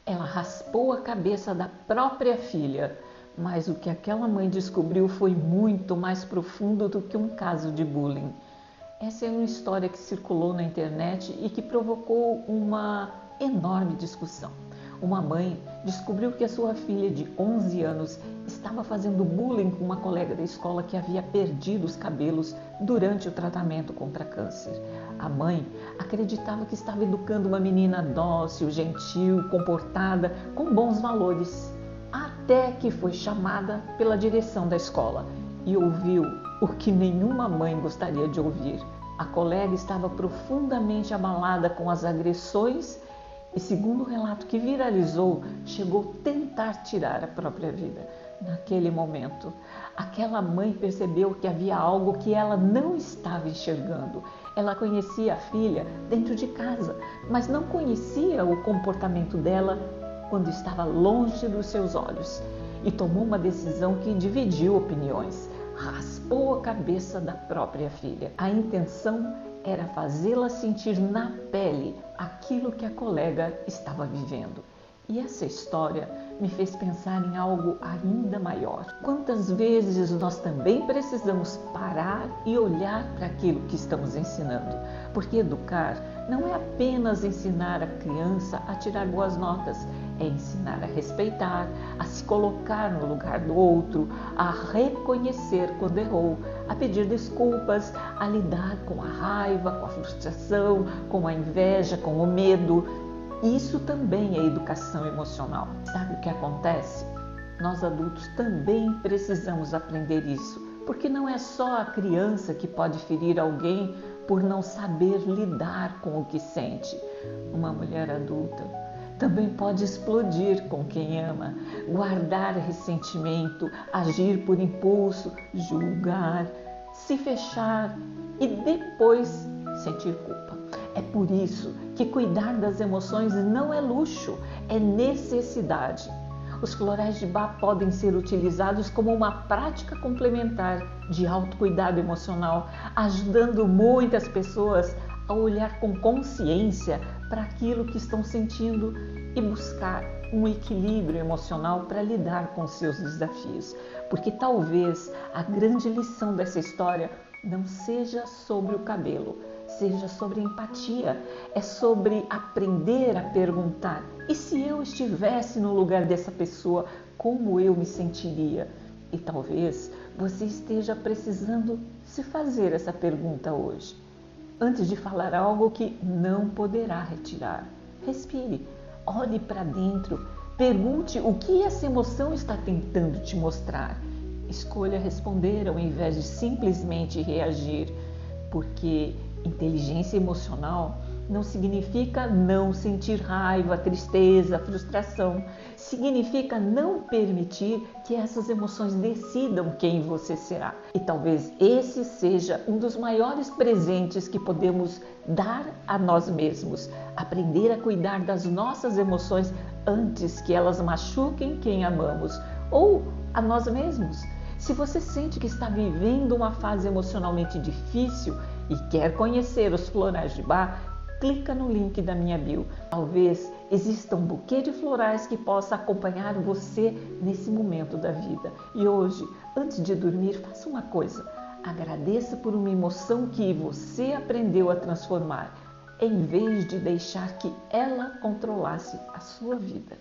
Ela raspou a cabeça da própria filha, mas o que aquela mãe descobriu foi muito mais profundo do que um caso de bullying. Essa é uma história que circulou na internet e que provocou uma enorme discussão. Uma mãe descobriu que a sua filha de 11 anos estava fazendo bullying com uma colega da escola que havia perdido os cabelos durante o tratamento contra câncer. A mãe acreditava que estava educando uma menina dócil, gentil, comportada, com bons valores, até que foi chamada pela direção da escola e ouviu o que nenhuma mãe gostaria de ouvir. A colega estava profundamente abalada com as agressões e, segundo o relato que viralizou, chegou a tentar tirar a própria vida. Naquele momento, aquela mãe percebeu que havia algo que ela não estava enxergando. Ela conhecia a filha dentro de casa, mas não conhecia o comportamento dela quando estava longe dos seus olhos. E tomou uma decisão que dividiu opiniões. Raspou a cabeça da própria filha. A intenção era fazê-la sentir na pele aquilo que a colega estava vivendo. E essa história me fez pensar em algo ainda maior. Quantas vezes nós também precisamos parar e olhar para aquilo que estamos ensinando? Porque educar não é apenas ensinar a criança a tirar boas notas, é ensinar a respeitar, a se colocar no lugar do outro, a reconhecer quando errou, a pedir desculpas, a lidar com a raiva, com a frustração, com a inveja, com o medo. Isso também é educação emocional. Sabe o que acontece? Nós adultos também precisamos aprender isso, porque não é só a criança que pode ferir alguém por não saber lidar com o que sente. Uma mulher adulta também pode explodir com quem ama, guardar ressentimento, agir por impulso, julgar, se fechar e depois sentir culpa. É por isso que cuidar das emoções não é luxo, é necessidade. Os florais de Bach podem ser utilizados como uma prática complementar de autocuidado emocional, ajudando muitas pessoas a olhar com consciência para aquilo que estão sentindo e buscar um equilíbrio emocional para lidar com seus desafios. Porque talvez a grande lição dessa história não seja sobre o cabelo, seja sobre empatia, é sobre aprender a perguntar: e se eu estivesse no lugar dessa pessoa, como eu me sentiria? E talvez você esteja precisando se fazer essa pergunta hoje, antes de falar algo que não poderá retirar. Respire, olhe para dentro, pergunte o que essa emoção está tentando te mostrar. Escolha responder ao invés de simplesmente reagir, porque inteligência emocional não significa não sentir raiva, tristeza, frustração. Significa não permitir que essas emoções decidam quem você será. E talvez esse seja um dos maiores presentes que podemos dar a nós mesmos. Aprender a cuidar das nossas emoções antes que elas machuquem quem amamos ou a nós mesmos. Se você sente que está vivendo uma fase emocionalmente difícil e quer conhecer os florais de Bach, clica no link da minha bio. Talvez exista um buquê de florais que possa acompanhar você nesse momento da vida. E hoje, antes de dormir, faça uma coisa. Agradeça por uma emoção que você aprendeu a transformar, em vez de deixar que ela controlasse a sua vida.